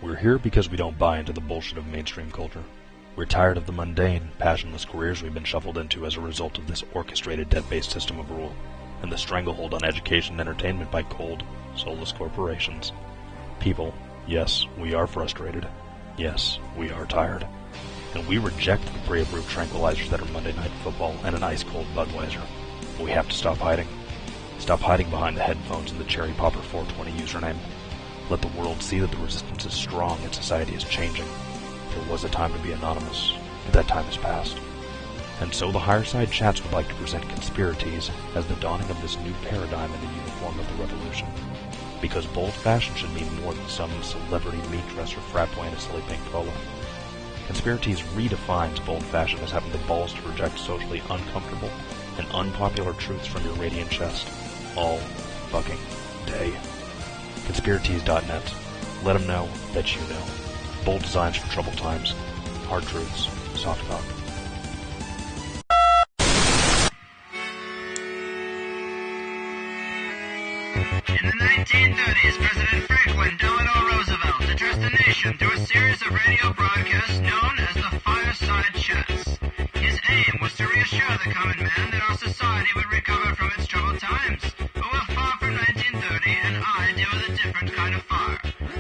We're here because we don't buy into the bullshit of mainstream culture. We're tired of the mundane, passionless careers we've been shuffled into as a result of this orchestrated debt-based system of rule, and the stranglehold on education and entertainment by cold, soulless corporations. People, yes, we are frustrated. Yes, we are tired. And we reject the pre-approved tranquilizers that are Monday Night Football and an ice-cold Budweiser. We have to stop hiding. Stop hiding behind the headphones and the Cherry Popper 420 username. Let the world see that the resistance is strong and society is changing. There was a time to be anonymous, but that time has passed. And so the Higher Side Chats would like to present Conspiracies as the dawning of this new paradigm in the uniform of the revolution. Because bold fashion should mean more than some celebrity meat dresser frat boy in a silly pink polo. Conspiracies redefines bold fashion as having the balls to reject socially uncomfortable and unpopular truths from your radiant chest. All fucking day. Conspiracies.net. Let them know that you know. Bold designs for troubled times. Hard truths. Soft talk. In the 1930s, President Franklin Delano Roosevelt addressed the nation through a series of radio broadcasts known as the Fireside Chats. His aim was to reassure the common man that our society would recover from its troubled times. But we're far from 1930, and I deal with a different kind of fire.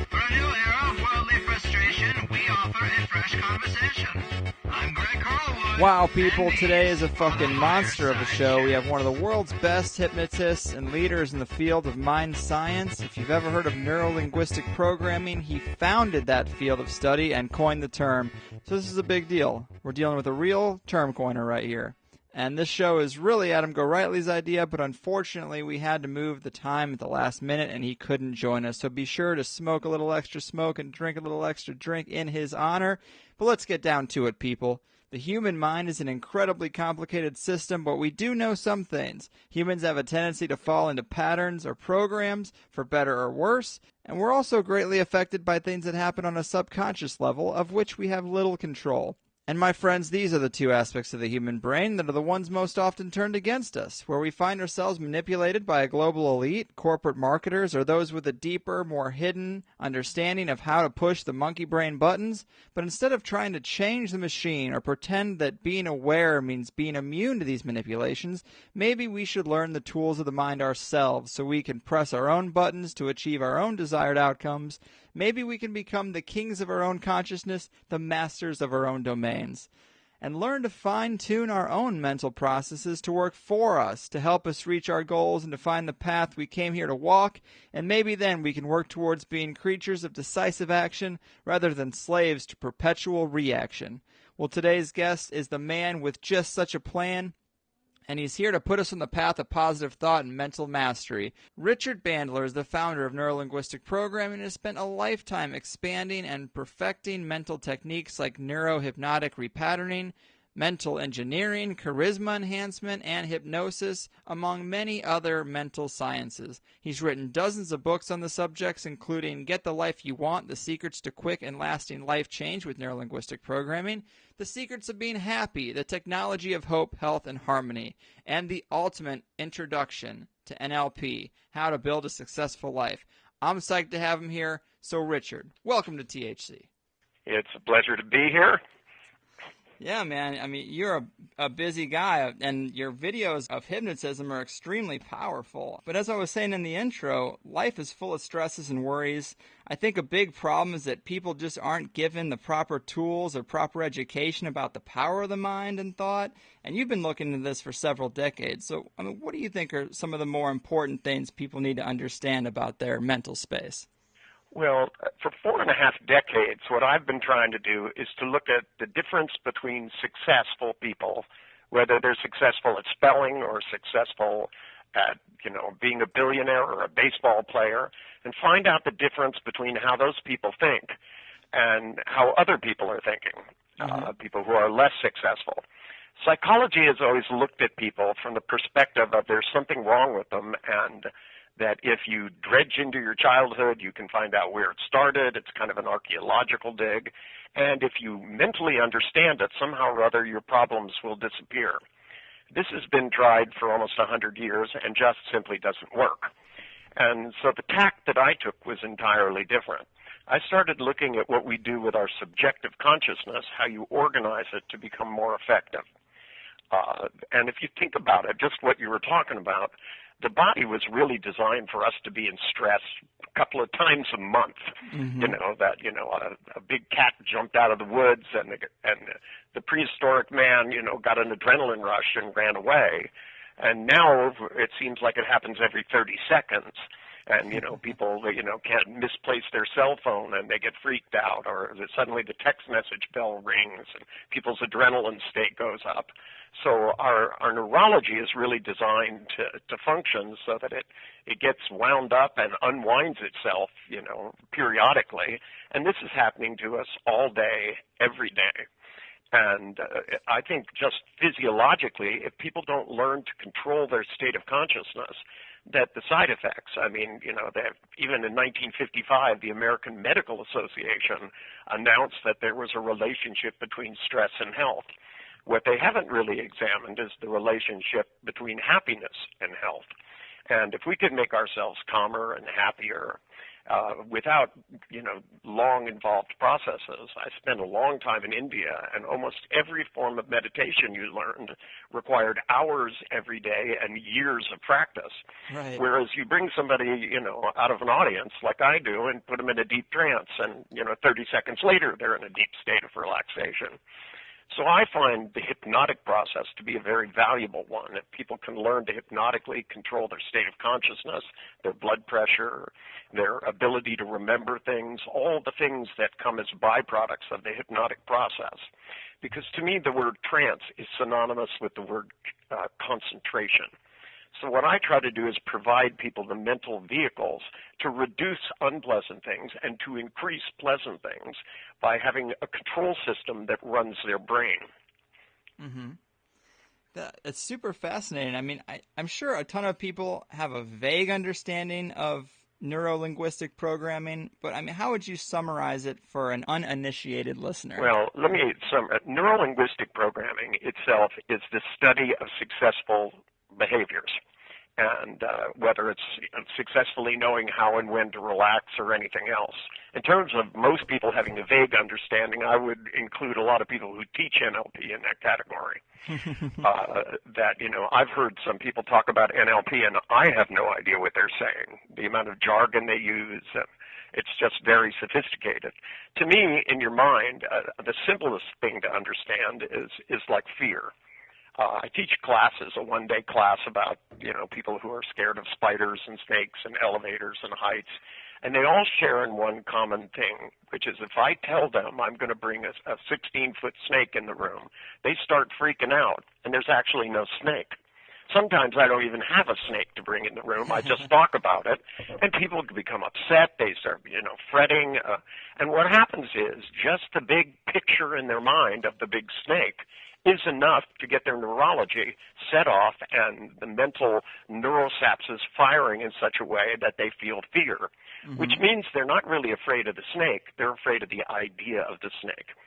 For a new era of worldly frustration, we offer a fresh conversation. I'm Greg Carlwood. Wow, people, today is a fucking monster of a show. We have one of the world's best hypnotists and leaders in the field of mind science. If you've ever heard of Neuro-linguistic Programming, he founded that field of study and coined the term. So this is a big deal. We're dealing with a real term coiner right here. And this show is really Adam Gorightly's idea, but unfortunately we had to move the time at the last minute and he couldn't join us. So be sure to smoke a little extra smoke and drink a little extra drink in his honor. But let's get down to it, people. The human mind is an incredibly complicated system, but we do know some things. Humans have a tendency to fall into patterns or programs, for better or worse, and we're also greatly affected by things that happen on a subconscious level, of which we have little control. And my friends, these are the two aspects of the human brain that are the ones most often turned against us, where we find ourselves manipulated by a global elite, corporate marketers, or those with a deeper, more hidden understanding of how to push the monkey brain buttons. But instead of trying to change the machine or pretend that being aware means being immune to these manipulations, maybe we should learn the tools of the mind ourselves so we can press our own buttons to achieve our own desired outcomes. Maybe we can become the kings of our own consciousness, the masters of our own domains, and learn to fine-tune our own mental processes to work for us, to help us reach our goals and to find the path we came here to walk, and maybe then we can work towards being creatures of decisive action rather than slaves to perpetual reaction. Well, today's guest is the man with just such a plan, and he's here to put us on the path of positive thought and mental mastery. Richard Bandler is the founder of Neuro-linguistic Programming and has spent a lifetime expanding and perfecting mental techniques like neuro-hypnotic repatterning, mental engineering, charisma enhancement, and hypnosis, among many other mental sciences. He's written dozens of books on the subjects, including Get the Life You Want, The Secrets to Quick and Lasting Life Change with Neuro-linguistic Programming, The Secrets of Being Happy, The Technology of Hope, Health, and Harmony, and The Ultimate Introduction to NLP, How to Build a Successful Life. I'm psyched to have him here. So, Richard, welcome to THC. It's a pleasure to be here. Yeah, man. I mean, you're a busy guy, and your videos of hypnotism are extremely powerful. But as I was saying in the intro, life is full of stresses and worries. I think a big problem is that people just aren't given the proper tools or proper education about the power of the mind and thought. And you've been looking into this for several decades. So, I mean, what do you think are some of the more important things people need to understand about their mental space? Well, for 4.5 decades, what I've been trying to do is to look at the difference between successful people, whether they're successful at spelling or successful at, being a billionaire or a baseball player, and find out the difference between how those people think and how other people are thinking, people who are less successful. Psychology has always looked at people from the perspective of there's something wrong with them, and that if you dredge into your childhood, you can find out where it started. It's kind of an archaeological dig. And if you mentally understand it, somehow or other your problems will disappear. This has been tried for almost 100 years and just simply doesn't work. And so the tack that I took was entirely different. I started looking at what we do with our subjective consciousness, how you organize it to become more effective. And if you think about it, just what you were talking about, the body was really designed for us to be in stress a couple of times a month. Mm-hmm. A big cat jumped out of the woods, and the prehistoric man, got an adrenaline rush and ran away. And now it seems like it happens every 30 seconds. And, people, can't misplace their cell phone and they get freaked out, or suddenly the text message bell rings and people's adrenaline state goes up. So our neurology is really designed to function so that it gets wound up and unwinds itself, periodically. And this is happening to us all day, every day. And I think just physiologically, if people don't learn to control their state of consciousness, that the side effects, even in 1955, the American Medical Association announced that there was a relationship between stress and health. What they haven't really examined is the relationship between happiness and health. And if we could make ourselves calmer and happier without, long involved processes. I spent a long time in India, and almost every form of meditation you learned required hours every day and years of practice. Right. Whereas you bring somebody, out of an audience like I do and put them in a deep trance, and, 30 seconds later they're in a deep state of relaxation. So I find the hypnotic process to be a very valuable one. If people can learn to hypnotically control their state of consciousness, their blood pressure, their ability to remember things, all the things that come as byproducts of the hypnotic process. Because to me, the word trance is synonymous with the word concentration. So what I try to do is provide people the mental vehicles to reduce unpleasant things and to increase pleasant things by having a control system that runs their brain. Mm-hmm. That's super fascinating. I mean, I'm sure a ton of people have a vague understanding of neuro-linguistic programming, but I mean, how would you summarize it for an uninitiated listener? Well, let me summarize. Neuro-linguistic programming itself is the study of successful behaviors, and whether it's successfully knowing how and when to relax or anything else. In terms of most people having a vague understanding, I would include a lot of people who teach NLP in that category. I've heard some people talk about NLP, and I have no idea what they're saying. The amount of jargon they use, it's just very sophisticated. To me, in your mind, the simplest thing to understand is like fear. I teach classes, a one-day class about, people who are scared of spiders and snakes and elevators and heights, and they all share in one common thing, which is if I tell them I'm going to bring a 16-foot snake in the room, they start freaking out, and there's actually no snake. Sometimes I don't even have a snake to bring in the room. I just talk about it, and people become upset. They start, fretting. And what happens is just the big picture in their mind of the big snake is enough to get their neurology set off and the mental neurosynapses firing in such a way that they feel fear, which means they're not really afraid of the snake. They're afraid of the idea of the snake.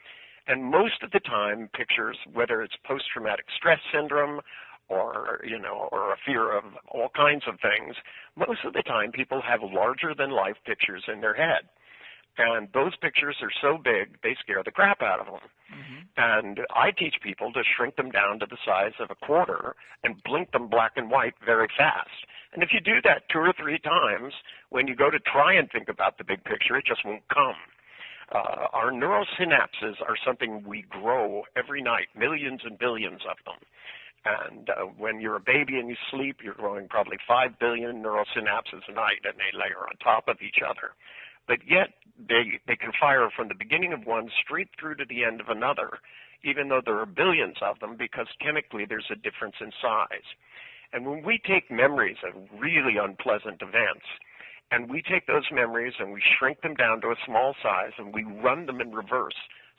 And most of the time, pictures, whether it's post-traumatic stress syndrome or a fear of all kinds of things, most of the time people have larger-than-life pictures in their head. And those pictures are so big, they scare the crap out of them. And I teach people to shrink them down to the size of a quarter and blink them black and white very fast. And if you do that 2 or 3 times, when you go to try and think about the big picture, it just won't come. Our neurosynapses are something we grow every night, millions and billions of them. And when you're a baby and you sleep, you're growing probably 5 billion neurosynapses a night, and they layer on top of each other. But yet they can fire from the beginning of one straight through to the end of another, even though there are billions of them, because chemically there's a difference in size. And when we take memories of really unpleasant events, and we take those memories and we shrink them down to a small size and we run them in reverse,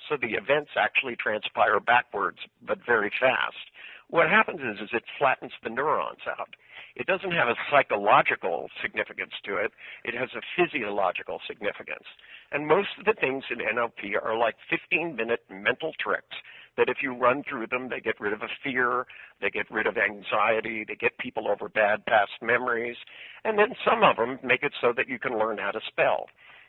so the events actually transpire backwards but very fast, what happens is it flattens the neurons out. It doesn't have a psychological significance to it. It has a physiological significance. And most of the things in NLP are like 15-minute mental tricks that if you run through them, they get rid of a fear, they get rid of anxiety, they get people over bad past memories, and then some of them make it so that you can learn how to spell.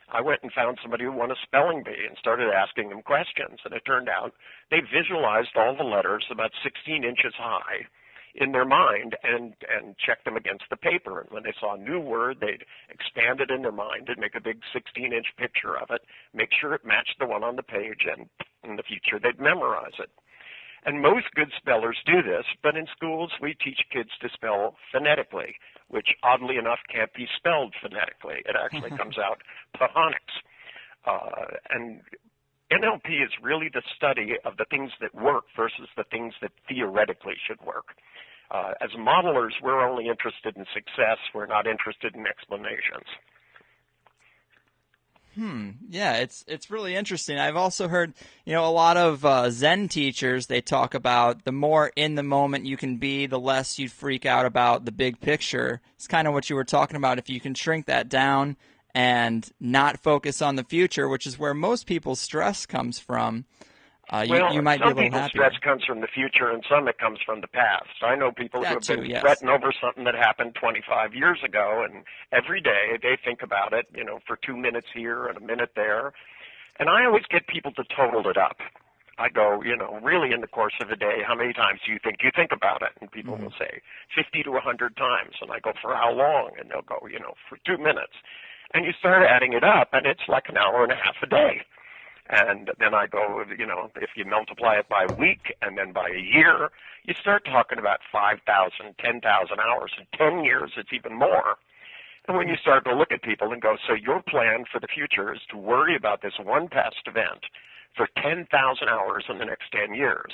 I went and found somebody who won a spelling bee and started asking them questions, and it turned out they visualized all the letters about 16 inches high in their mind and checked them against the paper. And when they saw a new word, they'd expand it in their mind and make a big 16-inch picture of it, make sure it matched the one on the page, and in the future they'd memorize it. And most good spellers do this, but in schools we teach kids to spell phonetically, which oddly enough can't be spelled phonetically. It actually comes out phonics. And NLP is really the study of the things that work versus the things that theoretically should work. As modelers, we're only interested in success. We're not interested in explanations. Yeah, it's really interesting. I've also heard, a lot of Zen teachers, they talk about the more in the moment you can be, the less you freak out about the big picture. It's kind of what you were talking about. If you can shrink that down and not focus on the future, which is where most people's stress comes from, you might be a little happier. Some people's stress comes from the future, and some it comes from the past. I know people who have been fretting over something that happened 25 years ago, and every day they think about it, for 2 minutes here and a minute there. And I always get people to total it up. I go, really in the course of a day, how many times do you think about it? And people will say 50 to 100 times. And I go, for how long? And they'll go, for 2 minutes. And you start adding it up, and it's like an hour and a half a day. And then I go, if you multiply it by a week and then by a year, you start talking about 5,000, 10,000 hours. In 10 years, it's even more. And when you start to look at people and go, so your plan for the future is to worry about this one past event for 10,000 hours in the next 10 years.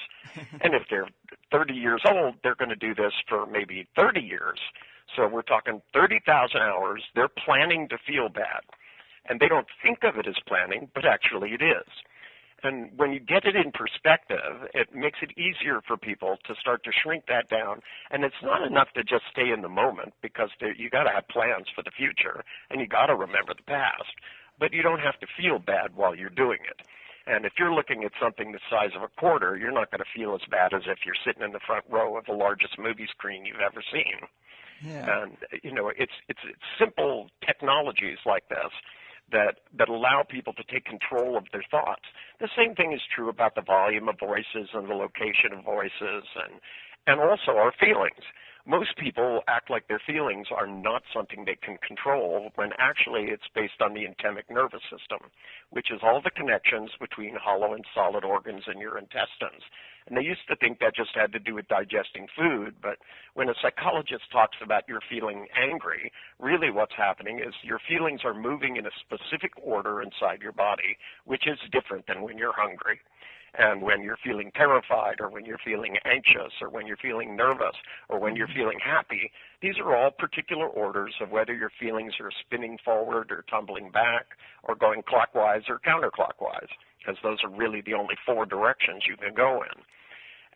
And if they're 30 years old, they're going to do this for maybe 30 years. So we're talking 30,000 hours. They're planning to feel bad. And they don't think of it as planning, but actually it is. And when you get it in perspective, it makes it easier for people to start to shrink that down. And it's not enough to just stay in the moment, because you got to have plans for the future, and you got to remember the past. But you don't have to feel bad while you're doing it. And if you're looking at something the size of a quarter, you're not going to feel as bad as if you're sitting in the front row of the largest movie screen you've ever seen. Yeah. And it's simple technologies like this that allow people to take control of their thoughts. The same thing is true about the volume of voices and the location of voices and also our feelings. Most people act like their feelings are not something they can control, when actually it's based on the anemic nervous system, which is all the connections between hollow and solid organs in your intestines. And they used to think that just had to do with digesting food, but when a psychologist talks about you're feeling angry, really what's happening is your feelings are moving in a specific order inside your body, which is different than when you're hungry. And when you're feeling terrified, or when you're feeling anxious, or when you're feeling nervous, or when you're feeling happy, these are all particular orders of whether your feelings are spinning forward or tumbling back or going clockwise or counterclockwise, because those are really the only 4 directions you can go in.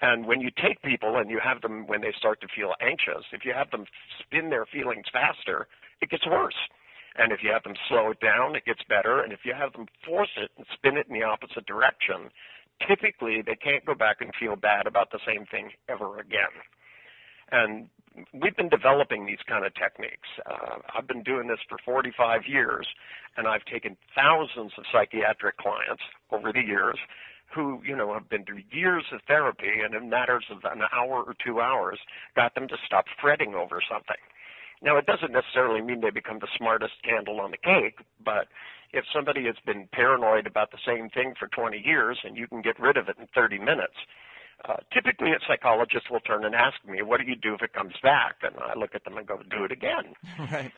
And when you take people and you have them, when they start to feel anxious, if you have them spin their feelings faster, it gets worse. And if you have them slow it down, it gets better. And if you have them force it and spin it in the opposite direction, typically they can't go back and feel bad about the same thing ever again. And we've been developing these kind of techniques. I've been doing this for 45 years, and I've taken thousands of psychiatric clients over the years who, have been through years of therapy, and in matters of an hour or 2 hours, got them to stop fretting over something. Now, it doesn't necessarily mean they become the smartest candle on the cake, but if somebody has been paranoid about the same thing for 20 years and you can get rid of it in 30 minutes, typically a psychologist will turn and ask me, what do you do if it comes back? And I look at them and go, do it again. Right.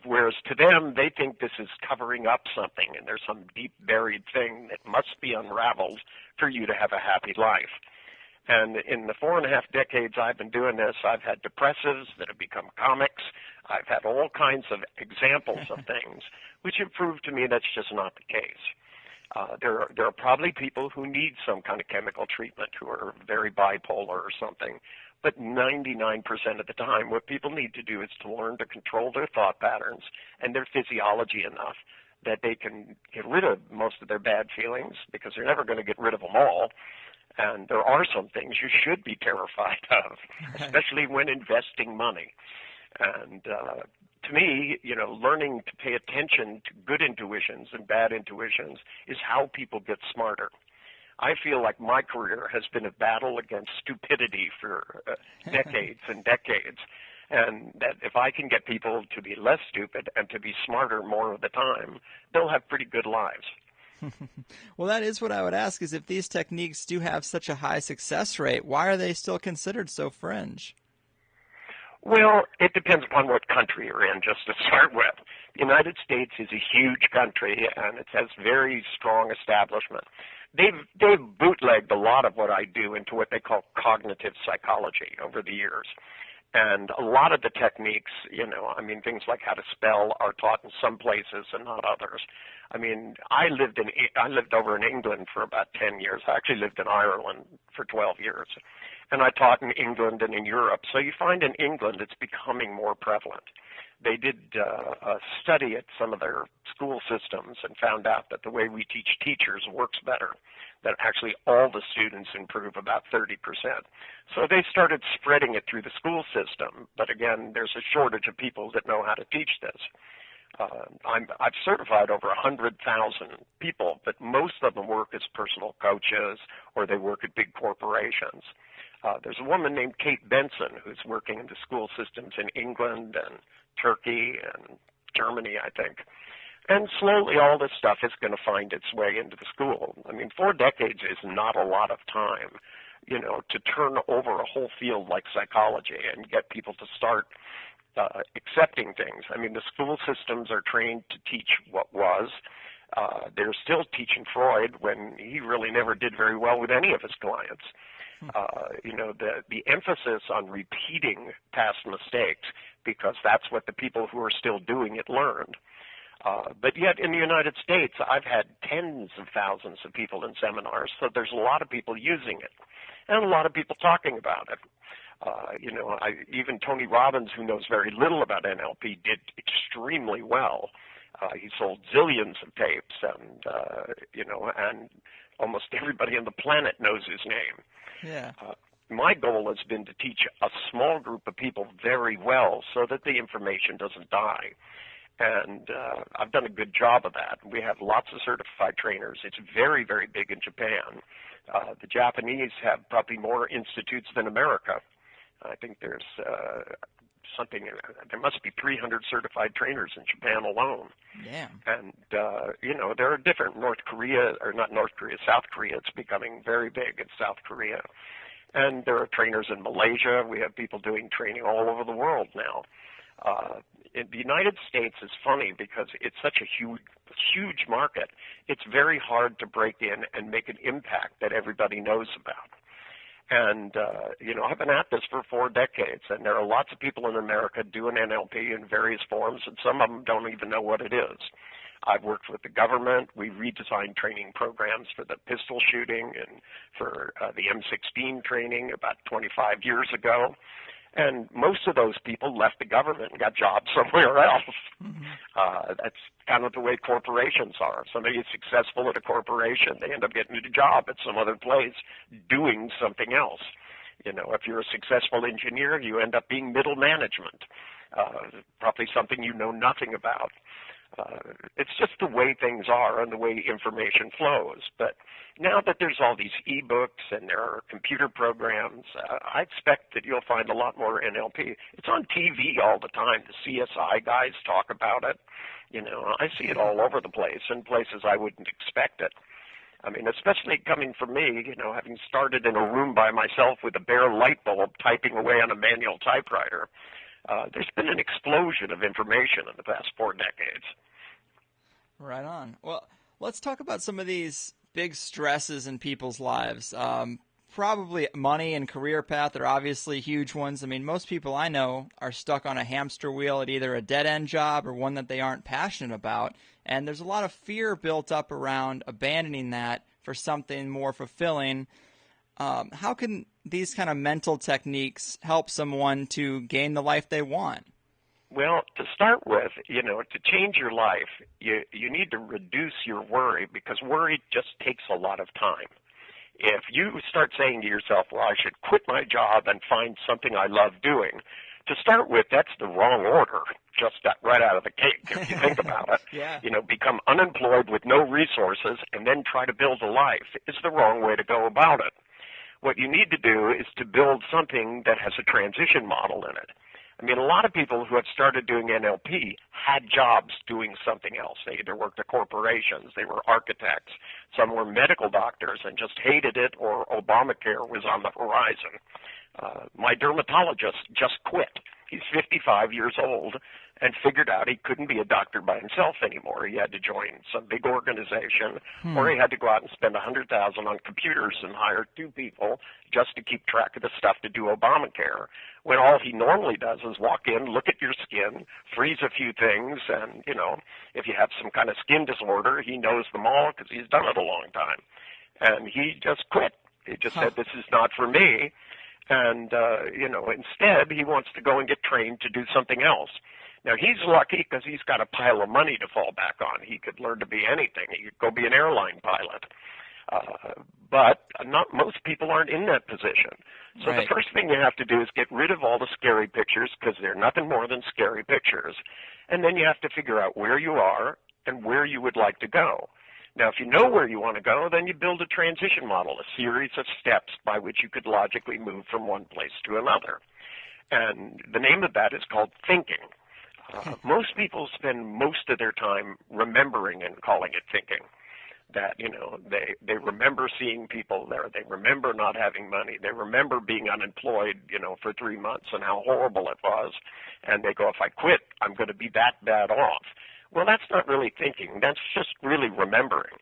Whereas to them, they think this is covering up something, and there's some deep buried thing that must be unraveled for you to have a happy life. And in the 4.5 decades I've been doing this, I've had depressives that have become comics. I've had all kinds of examples of things which have proved to me that's just not the case. There are probably people who need some kind of chemical treatment who are very bipolar or something, but 99% of the time what people need to do is to learn to control their thought patterns and their physiology enough that they can get rid of most of their bad feelings, because they're never going to get rid of them all. And there are some things you should be terrified of, especially when investing money. And to me, learning to pay attention to good intuitions and bad intuitions is how people get smarter. I feel like my career has been a battle against stupidity for decades and decades, and that if I can get people to be less stupid and to be smarter more of the time, they'll have pretty good lives. Well, that is what I would ask, is if these techniques do have such a high success rate, why are they still considered so fringe? Well, it depends upon what country you're in, just to start with. The United States is a huge country, and it has very strong establishment. They've bootlegged a lot of what I do into what they call cognitive psychology over the years. And a lot of the techniques, things like how to spell are taught in some places and not others. I lived over in England for about 10 years. I actually lived in Ireland for 12 years. And I taught in England and in Europe. So you find in England it's becoming more prevalent. They did a study at some of their school systems and found out that the way we teach teachers works better, that actually all the students improve about 30%. So they started spreading it through the school system. But again, there's a shortage of people that know how to teach this. I've certified over 100,000 people, but most of them work as personal coaches or they work at big corporations. There's a woman named Kate Benson who's working in the school systems in England and Turkey and Germany, I think. And slowly all this stuff is going to find its way into the school. 4 decades is not a lot of time, to turn over a whole field like psychology and get people to start accepting things. The school systems are trained to teach what was. They're still teaching Freud when he really never did very well with any of his clients. The emphasis on repeating past mistakes, because that's what the people who are still doing it learned. But yet in the United States, I've had tens of thousands of people in seminars, so there's a lot of people using it and a lot of people talking about it. Even Tony Robbins, who knows very little about NLP, did extremely well. He sold zillions of tapes, and almost everybody on the planet knows his name. Yeah. My goal has been to teach a small group of people very well so that the information doesn't die. And I've done a good job of that. We have lots of certified trainers. It's very, very big in Japan. The Japanese have probably more institutes than America. I think there's there must be 300 certified trainers in Japan alone. Yeah. And, there are different South Korea. It's becoming very big in South Korea. And there are trainers in Malaysia. We have people doing training all over the world now. In the United States is funny because it's such a huge market. It's very hard to break in and make an impact that everybody knows about. And, I've been at this for 4 decades, and there are lots of people in America doing NLP in various forms, and some of them don't even know what it is. I've worked with the government. We redesigned training programs for the pistol shooting and for the M16 training about 25 years ago. And most of those people left the government and got jobs somewhere else. Mm-hmm. That's kind of the way corporations are. If somebody is successful at a corporation, they end up getting a job at some other place doing something else. If you're a successful engineer, you end up being middle management, probably something you know nothing about. It's just the way things are and the way information flows. But now that there's all these e-books and there are computer programs, I expect that you'll find a lot more NLP. It's on TV all the time. The CSI guys talk about it. I see it all over the place in places I wouldn't expect it. Especially coming from me, having started in a room by myself with a bare light bulb typing away on a manual typewriter. There's been an explosion of information in the past 4 decades. Right on. Well, let's talk about some of these big stresses in people's lives. Probably money and career path are obviously huge ones. Most people I know are stuck on a hamster wheel at either a dead-end job or one that they aren't passionate about. And there's a lot of fear built up around abandoning that for something more fulfilling. How can these kind of mental techniques help someone to gain the life they want? Well, to start with, to change your life, you need to reduce your worry, because worry just takes a lot of time. If you start saying to yourself, well, I should quit my job and find something I love doing, To start with, that's the wrong order, just right out of the gate, if you think about it. Yeah. You know, become unemployed with no resources and then try to build a life is the wrong way to go about it. What you need to do is to build something that has a transition model in it. I mean, a lot of people who had started doing NLP had jobs doing something else. They either worked at corporations, they were architects, some were medical doctors and just hated it, or Obamacare was on the horizon. My dermatologist just quit. He's 55 years old and figured out he couldn't be a doctor by himself anymore. He had to join some big organization, or he had to go out and spend $100,000 on computers and hire 2 people just to keep track of the stuff to do Obamacare, when all he normally does is walk in, look at your skin, freeze a few things, and, you know, if you have some kind of skin disorder, he knows them all because he's done it a long time. And he just quit. He just said, this is not for me. And, you know, instead he wants to go and get trained to do something else. Now, he's lucky because he's got a pile of money to fall back on. He could learn to be anything. He could go be an airline pilot. But not most people aren't in that position. So Right. The first thing you have to do is get rid of all the scary pictures, because they're nothing more than scary pictures. And then you have to figure out where you are and where you would like to go. Now, if you know where you want to go, then you build a transition model, a series of steps by which you could logically move from one place to another. And the name of that is called thinking. Most people spend most of their time remembering and calling it thinking. That, you know, they remember seeing people there. They remember not having money. They remember being unemployed, you know, for 3 months and how horrible it was. And they go, if I quit, I'm going to be that bad off. Well, that's not really thinking. That's just really remembering.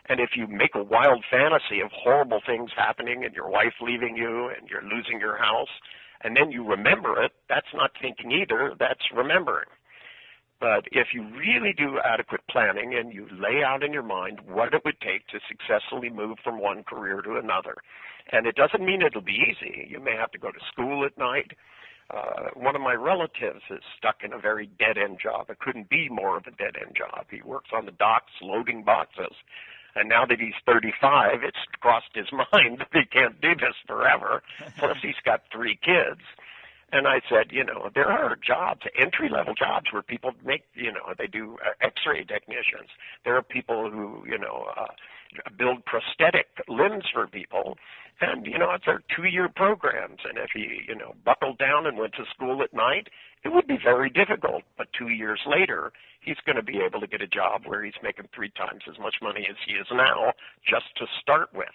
And if you make a wild fantasy of horrible things happening and your wife leaving you and you're losing your house, and then you remember it, that's not thinking either. That's remembering. But if you really do adequate planning and you lay out in your mind what it would take to successfully move from one career to another, and it doesn't mean it'll be easy. You may have to go to school at night. One of my relatives is stuck in a very dead-end job. It couldn't be more of a dead-end job. He works on the docks loading boxes. And now that he's 35, it's crossed his mind that he can't do this forever. Plus, he's got 3 kids. And I said, you know, there are jobs, entry-level jobs where people make, you know, they do X-ray technicians. There are people who, you know, build prosthetic limbs for people. And, you know, it's their 2-year programs. And if he, you know, buckled down and went to school at night, it would be very difficult. But 2 years later, he's going to be able to get a job where he's making 3 times as much money as he is now, just to start with.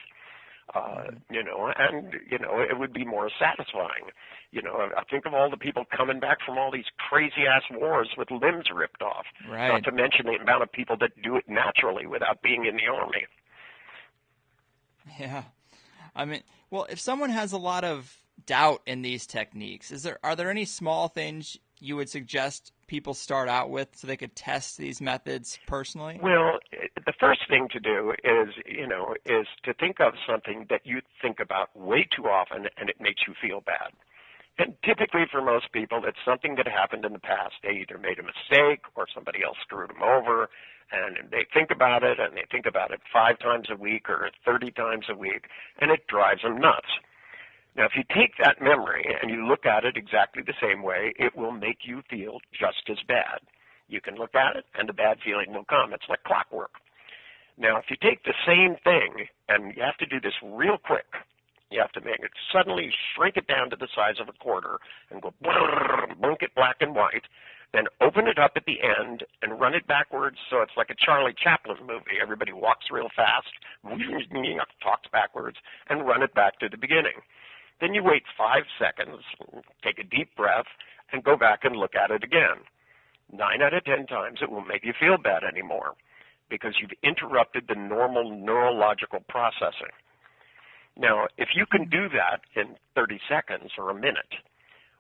You know, and, you know, it would be more satisfying. You know, I think of all the people coming back from all these crazy-ass wars with limbs ripped off. Right. Not to mention the amount of people that do it naturally without being in the Army. Yeah. I mean, well, if someone has a lot of doubt in these techniques, are there any small things you would suggest people start out with so they could test these methods personally? Well, the first thing to do is, you know, is to think of something that you think about way too often and it makes you feel bad. And typically for most people, it's something that happened in the past. They either made a mistake or somebody else screwed them over, and they think about it, and they think about it 5 times a week or 30 times a week, and it drives them nuts. Now, if you take that memory and you look at it exactly the same way, it will make you feel just as bad. You can look at it, and the bad feeling will come. It's like clockwork. Now, if you take the same thing, and you have to do this real quick, you have to make it suddenly shrink it down to the size of a quarter and go blink it black and white, then open it up at the end and run it backwards so it's like a Charlie Chaplin movie. Everybody walks real fast, talks backwards, and run it back to the beginning. Then you wait 5 seconds, take a deep breath, and go back and look at it again. 9 out of 10 times it won't make you feel bad anymore because you've interrupted the normal neurological processing. Now, if you can do that in 30 seconds or a minute,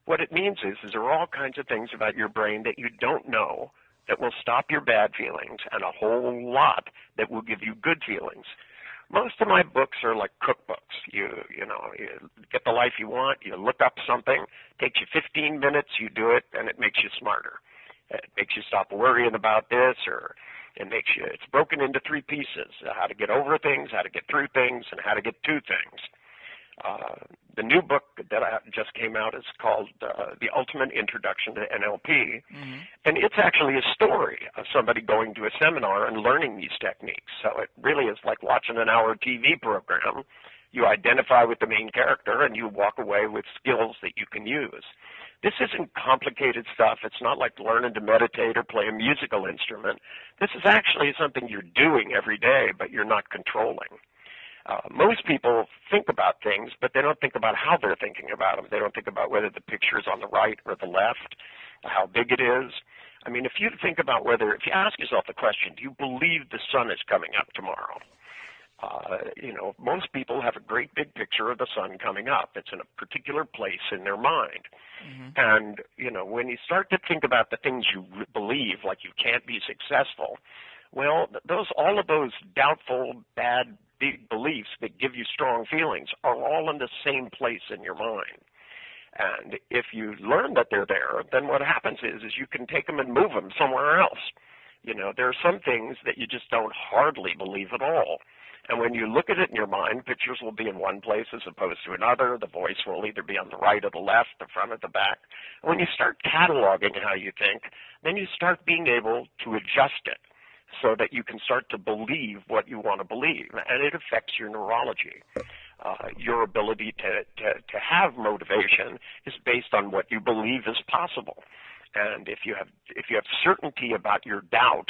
what it means is there are all kinds of things about your brain that you don't know that will stop your bad feelings and a whole lot that will give you good feelings. Most of my books are like cookbooks. You get the life you want, you look up something, takes you 15 minutes, you do it, and it makes you smarter. It makes you stop worrying about this, or it's broken into 3 pieces: how to get over things, how to get through things, and how to get to things. the new book that just came out is called The Ultimate Introduction to NLP, and it's actually a story of somebody going to a seminar and learning these techniques. So it really is like watching an hour TV program. You identify with the main character, and you walk away with skills that you can use. This isn't complicated stuff. It's not like learning to meditate or play a musical instrument. This is actually something you're doing every day, but you're not controlling. Most people think about things, but they don't think about how they're thinking about them. They don't think about whether the picture is on the right or the left, how big it is. I mean, if you think about if you ask yourself the question, do you believe the sun is coming up tomorrow? Most people have a great big picture of the sun coming up. It's in a particular place in their mind. And, when you start to think about the things you believe, like you can't be successful, well, all of those doubtful, bad, big beliefs that give you strong feelings are all in the same place in your mind. And if you learn that they're there, then what happens is you can take them and move them somewhere else. There are some things that you just don't hardly believe at all. And when you look at it in your mind, pictures will be in one place as opposed to another. The voice will either be on the right or the left, the front or the back. And when you start cataloging how you think, then you start being able to adjust it so that you can start to believe what you want to believe. And it affects your neurology. Your ability to have motivation is based on what you believe is possible. And if you have certainty about your doubt,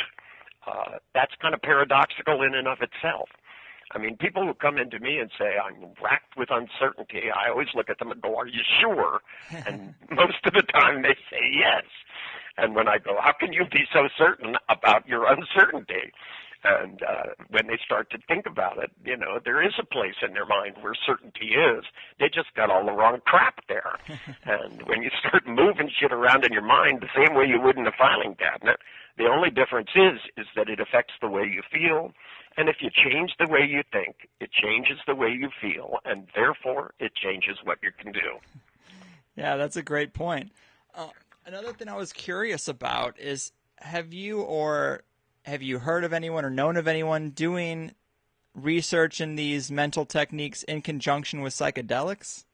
that's kind of paradoxical in and of itself. I mean, people who come into me and say, I'm racked with uncertainty, I always look at them and go, are you sure? And most of the time they say yes. And when I go, how can you be so certain about your uncertainty? And when they start to think about it, there is a place in their mind where certainty is. They just got all the wrong crap there. And when you start moving shit around in your mind the same way you would in a filing cabinet, the only difference is that it affects the way you feel. And if you change the way you think, it changes the way you feel, and therefore it changes what you can do. Yeah, that's a great point. Another thing I was curious about is, have you heard of anyone or known of anyone doing research in these mental techniques in conjunction with psychedelics?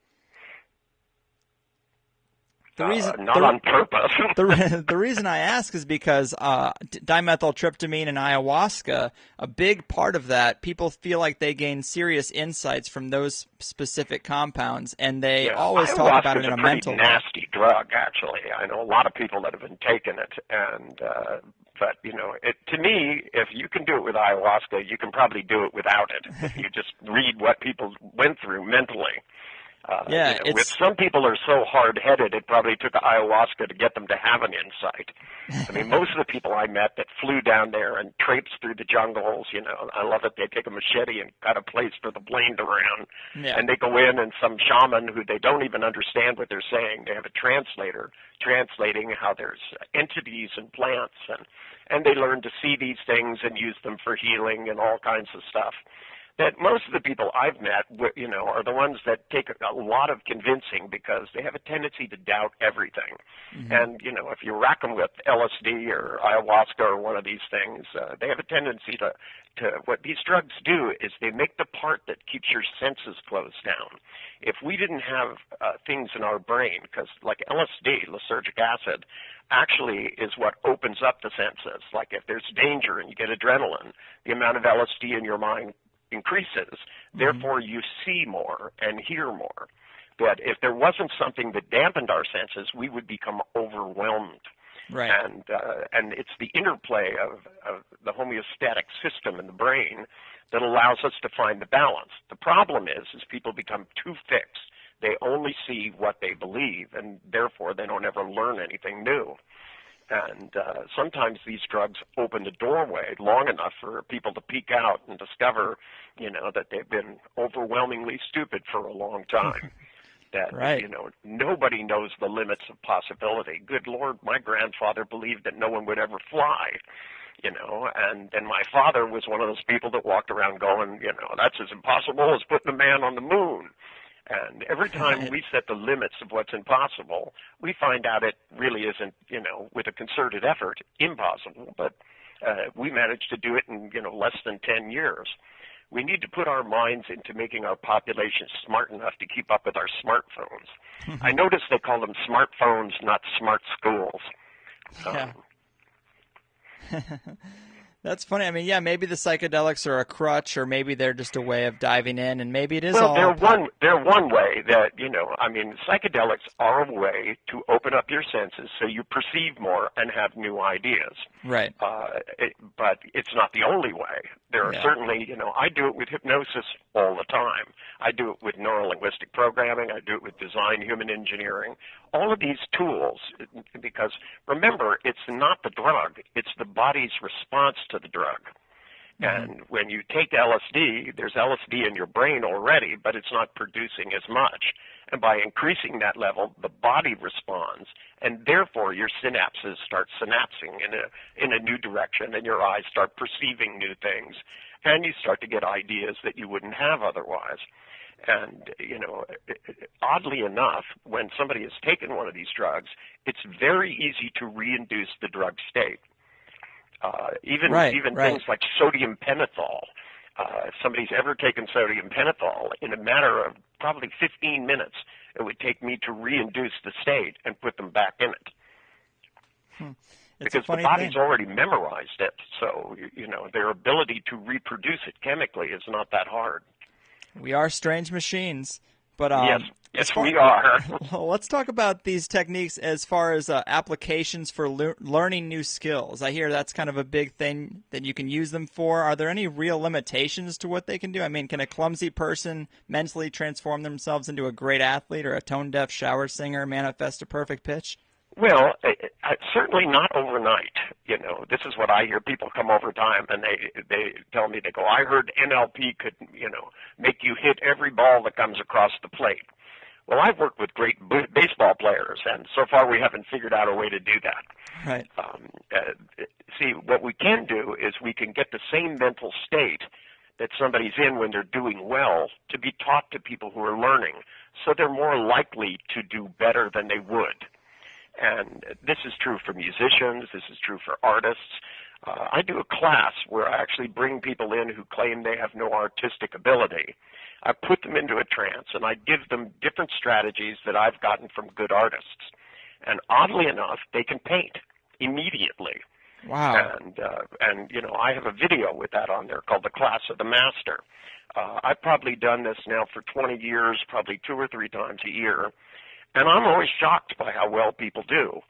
Not on purpose. The reason I ask is because dimethyltryptamine and ayahuasca, a big part of that, people feel like they gain serious insights from those specific compounds, and they always talk about it in a mental way. Ayahuasca is a pretty nasty drug, actually. I know a lot of people that have been taking it, and but to me, if you can do it with ayahuasca, you can probably do it without it. If you just read what people went through mentally. With some people are so hard-headed, it probably took ayahuasca to get them to have an insight. I mean, most of the people I met that flew down there and traipsed through the jungles, I love it. They take a machete and cut a place for the plane to land. Yeah. And they go in, and some shaman who they don't even understand what they're saying, they have a translator translating how there's entities and plants, and they learn to see these things and use them for healing and all kinds of stuff. That most of the people I've met, are the ones that take a lot of convincing because they have a tendency to doubt everything. Mm-hmm. And, if you rack them with LSD or ayahuasca or one of these things, they have a tendency to what these drugs do is they make the part that keeps your senses closed down. If we didn't have things in our brain, because like LSD, lysergic acid, actually is what opens up the senses. Like if there's danger and you get adrenaline, the amount of LSD in your mind increases. Therefore, you see more and hear more. But if there wasn't something that dampened our senses, we would become overwhelmed. Right. And it's the interplay of the homeostatic system in the brain that allows us to find the balance. The problem is people become too fixed. They only see what they believe, and therefore they don't ever learn anything new. And sometimes these drugs open the doorway long enough for people to peek out and discover, that they've been overwhelmingly stupid for a long time. That, right. Nobody knows the limits of possibility. Good Lord, my grandfather believed that no one would ever fly, and my father was one of those people that walked around going, that's as impossible as putting a man on the moon. And every time we set the limits of what's impossible, we find out it really isn't, with a concerted effort, impossible. But we managed to do it in, less than 10 years. we need to put our minds into making our population smart enough to keep up with our smartphones. I noticed they call them smartphones, not smart schools. Yeah. That's funny. I mean, yeah, maybe the psychedelics are a crutch, or maybe they're just a way of diving in, and maybe it is well, all... they're one way that, I mean, psychedelics are a way to open up your senses so you perceive more and have new ideas. Right. But it's not the only way. There are certainly, I do it with hypnosis all the time. I do it with neuro-linguistic programming. I do it with design human engineering. All of these tools, because remember, it's not the drug. It's the body's response to the drug. And when you take LSD, there's LSD in your brain already, but it's not producing as much. And by increasing that level, the body responds, and therefore your synapses start synapsing in a new direction, and your eyes start perceiving new things, and you start to get ideas that you wouldn't have otherwise. And, oddly enough, when somebody has taken one of these drugs, it's very easy to reinduce the drug state. Even things like sodium pentothal. If somebody's ever taken sodium pentothal, in a matter of probably 15 minutes, it would take me to reinduce the state and put them back in it. Because the body's already memorized it, so, their ability to reproduce it chemically is not that hard. We are strange machines. But yes, we are. Let's talk about these techniques as far as applications for learning new skills. I hear that's kind of a big thing that you can use them for. Are there any real limitations to what they can do? I mean, can a clumsy person mentally transform themselves into a great athlete, or a tone-deaf shower singer manifest a perfect pitch? Well, certainly not overnight. This is what I hear. People come over time and they tell me, they go, I heard NLP could, make you hit every ball that comes across the plate. Well, I've worked with great baseball players, and so far we haven't figured out a way to do that. Right. See, what we can do is we can get the same mental state that somebody's in when they're doing well to be taught to people who are learning, so they're more likely to do better than they would. And this is true for musicians. This is true for artists. I do a class where I actually bring people in who claim they have no artistic ability. I put them into a trance, and I give them different strategies that I've gotten from good artists. And oddly enough, they can paint immediately. Wow. And I have a video with that on there called The Class of the Master. I've probably done this now for 20 years, probably 2 or 3 times a year. And I'm always shocked by how well people do.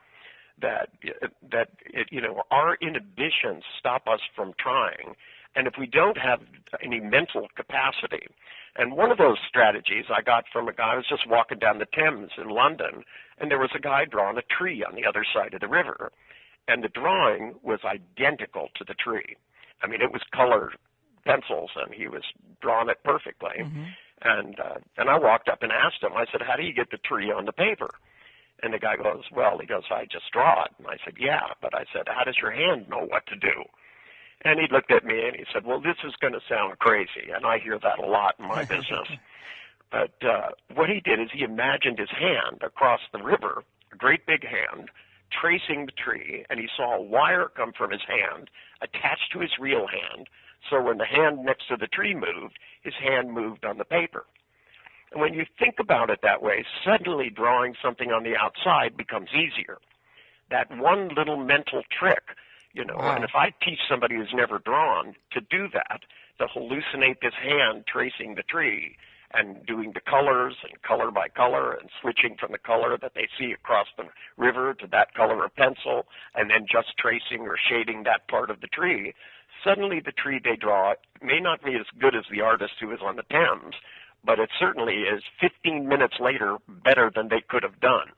Our inhibitions stop us from trying. And if we don't have any mental capacity, and one of those strategies I got from a guy, I was just walking down the Thames in London, and there was a guy drawing a tree on the other side of the river. And the drawing was identical to the tree. I mean, it was colored pencils, and he was drawing it perfectly. Mm-hmm. And I walked up and asked him, I said, how do you get the tree on the paper? And the guy goes, I just draw it. And I said, yeah, but I said, how does your hand know what to do? And he looked at me and he said, well, this is going to sound crazy, and I hear that a lot in my business. But what he did is he imagined his hand across the river, a great big hand, tracing the tree, and he saw a wire come from his hand attached to his real hand. So when the hand next to the tree moved, his hand moved on the paper. And when you think about it that way, suddenly drawing something on the outside becomes easier. That one little mental trick, Wow. And if I teach somebody who's never drawn to do that, to hallucinate this hand tracing the tree and doing the colors and color by color and switching from the color that they see across the river to that color of pencil, and then just tracing or shading that part of the tree, suddenly the tree they draw may not be as good as the artist who is on the Thames, but it certainly is 15 minutes later better than they could have done.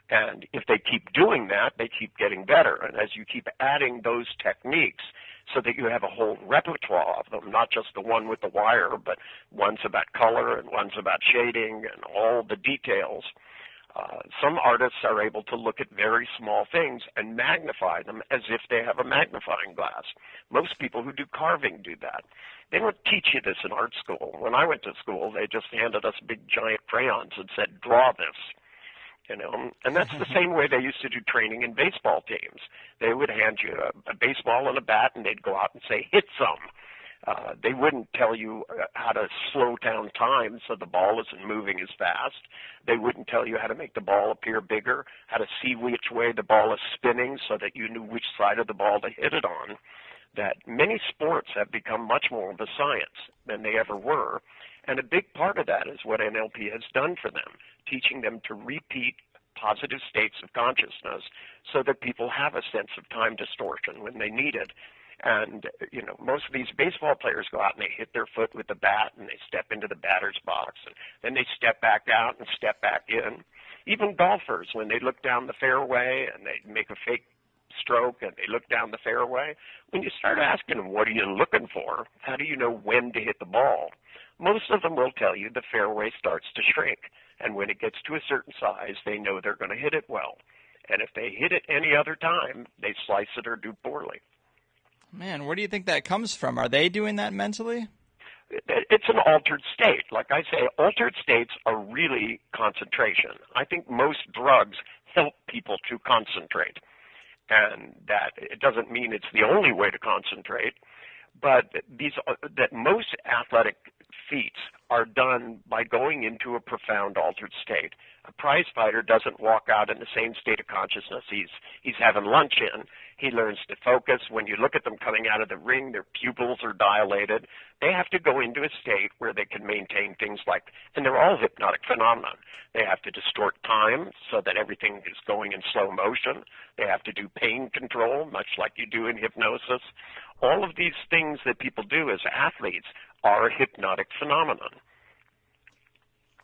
And if they keep doing that, they keep getting better. And as you keep adding those techniques so that you have a whole repertoire of them, not just the one with the wire, but one's about color and one's about shading and all the details, some artists are able to look at very small things and magnify them as if they have a magnifying glass. Most people who do carving do that. They don't teach you this in art school. When I went to school, they just handed us big giant crayons and said, draw this. And that's the same way they used to do training in baseball teams. They would hand you a baseball and a bat, and they'd go out and say, hit some. They wouldn't tell you how to slow down time so the ball isn't moving as fast. They wouldn't tell you how to make the ball appear bigger, how to see which way the ball is spinning so that you knew which side of the ball to hit it on. That many sports have become much more of a science than they ever were. And a big part of that is what NLP has done for them, teaching them to repeat positive states of consciousness so that people have a sense of time distortion when they need it. And, most of these baseball players go out and they hit their foot with the bat and they step into the batter's box and then they step back out and step back in. Even golfers, when they look down the fairway and they make a fake stroke and they look down the fairway, when you start asking them, what are you looking for? How do you know when to hit the ball? Most of them will tell you the fairway starts to shrink. And when it gets to a certain size, they know they're going to hit it well. And if they hit it any other time, they slice it or do poorly. Man, where do you think that comes from? Are they doing that mentally? It's an altered state. Like I say, altered states are really concentration. I think most drugs help people to concentrate. And that it doesn't mean it's the only way to concentrate, but that most athletic feats are done by going into a profound altered state. A prize fighter doesn't walk out in the same state of consciousness he's having lunch in. He learns to focus. When you look at them coming out of the ring, their pupils are dilated. They have to go into a state where they can maintain things like, and they're all hypnotic phenomena. They have to distort time so that everything is going in slow motion. They have to do pain control, much like you do in hypnosis. All of these things that people do as athletes are hypnotic phenomenon.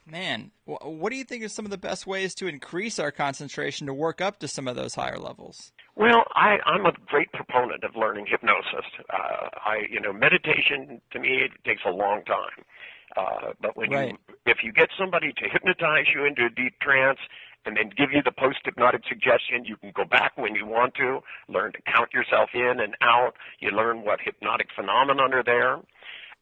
Man, what do you think are some of the best ways to increase our concentration to work up to some of those higher levels? Well, I'm a great proponent of learning hypnosis. Meditation, to me, it takes a long time. But if you get somebody to hypnotize you into a deep trance and then give you the post-hypnotic suggestion, you can go back when you want to, learn to count yourself in and out. You learn what hypnotic phenomena are there.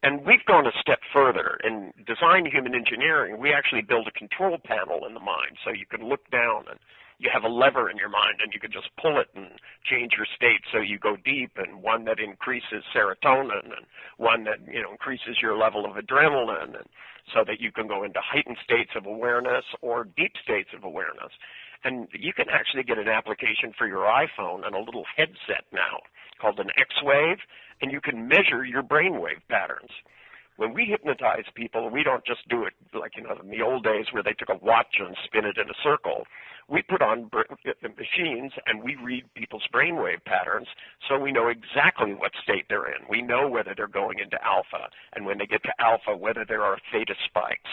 And we've gone a step further. In design human engineering, we actually build a control panel in the mind, so you can look down and you have a lever in your mind and you can just pull it and change your state so you go deep, and one that increases serotonin and one that increases your level of adrenaline, and so that you can go into heightened states of awareness or deep states of awareness. And you can actually get an application for your iPhone and a little headset now called an X-Wave, and you can measure your brainwave patterns. When we hypnotize people, we don't just do it like, in the old days where they took a watch and spin it in a circle. We put on machines and we read people's brainwave patterns so we know exactly what state they're in. We know whether they're going into alpha, and when they get to alpha, whether there are theta spikes.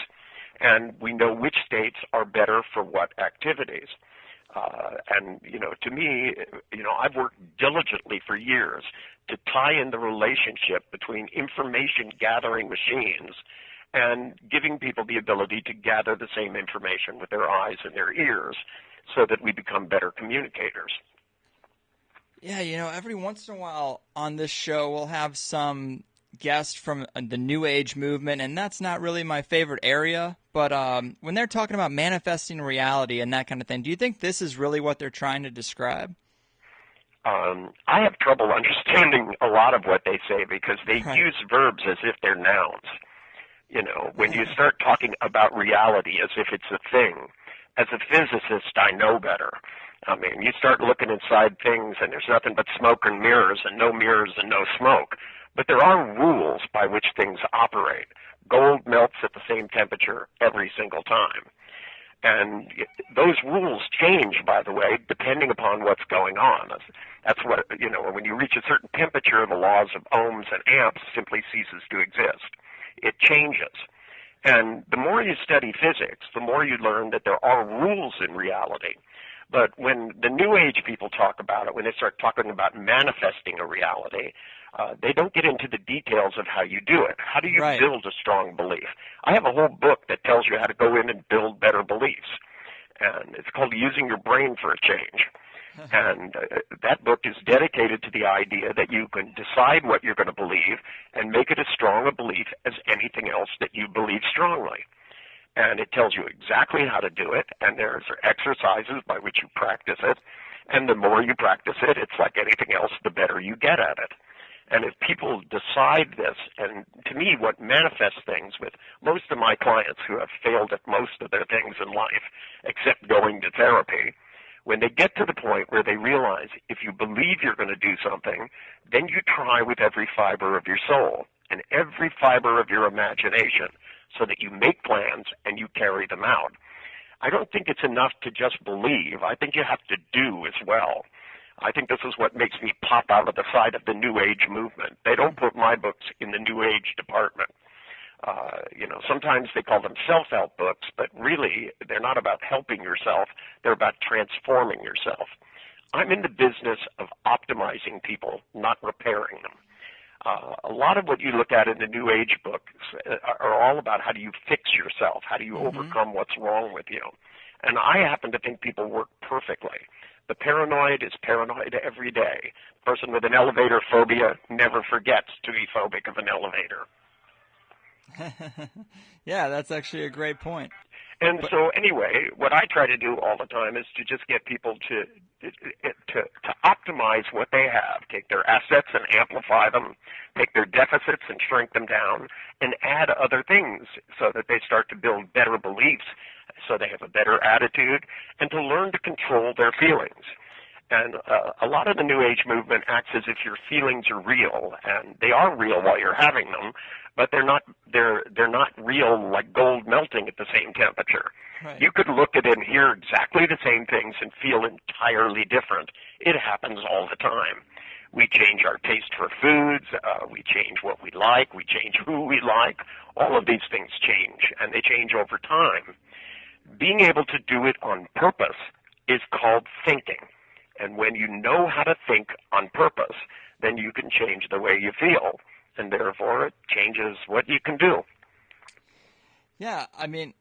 And we know which states are better for what activities. To me, I've worked diligently for years to tie in the relationship between information gathering machines and giving people the ability to gather the same information with their eyes and their ears so that we become better communicators. Yeah, every once in a while on this show we'll have some guest from the New Age movement, and that's not really my favorite area, but when they're talking about manifesting reality and that kind of thing, do you think this is really what they're trying to describe? I have trouble understanding a lot of what they say because they use verbs as if they're nouns. When you start talking about reality as if it's a thing, as a physicist, I know better. You start looking inside things and there's nothing but smoke and mirrors and no smoke. But there are rules by which things operate. Gold melts at the same temperature every single time. And those rules change, by the way, depending upon what's going on. That's what, when you reach a certain temperature, the laws of ohms and amps simply ceases to exist. It changes. And the more you study physics, the more you learn that there are rules in reality. But when the New Age people talk about it, when they start talking about manifesting a reality, they don't get into the details of how you do it. How do you build a strong belief? I have a whole book that tells you how to go in and build better beliefs. And it's called Using Your Brain for a Change. And that book is dedicated to the idea that you can decide what you're going to believe and make it as strong a belief as anything else that you believe strongly. And it tells you exactly how to do it, and there's exercises by which you practice it. And the more you practice it, it's like anything else, the better you get at it. And if people decide this, and to me what manifests things with most of my clients who have failed at most of their things in life, except going to therapy, when they get to the point where they realize if you believe you're going to do something, then you try with every fiber of your soul and every fiber of your imagination so that you make plans and you carry them out. I don't think it's enough to just believe. I think you have to do as well. I think this is what makes me pop out of the side of the New Age movement. They don't put my books in the New Age department. Sometimes they call them self-help books, but really they're not about helping yourself. They're about transforming yourself. I'm in the business of optimizing people, not repairing them. A lot of what you look at in the New Age books are all about how do you fix yourself, how do you overcome what's wrong with you. And I happen to think people work perfectly. The paranoid is paranoid every day. The person with an elevator phobia never forgets to be phobic of an elevator. Yeah, that's actually a great point. And so anyway, what I try to do all the time is to just get people to optimize what they have, take their assets and amplify them, take their deficits and shrink them down, and add other things so that they start to build better beliefs, so they have a better attitude, and to learn to control their feelings. And a lot of the New Age movement acts as if your feelings are real, and they are real while you're having them, but they're not real like gold melting at the same temperature. Right. You could look at it and hear exactly the same things and feel entirely different. It happens all the time. We change our taste for foods, we change what we like, we change who we like. All of these things change, and they change over time. Being able to do it on purpose is called thinking. And when you know how to think on purpose, then you can change the way you feel, and therefore it changes what you can do. Yeah, I mean,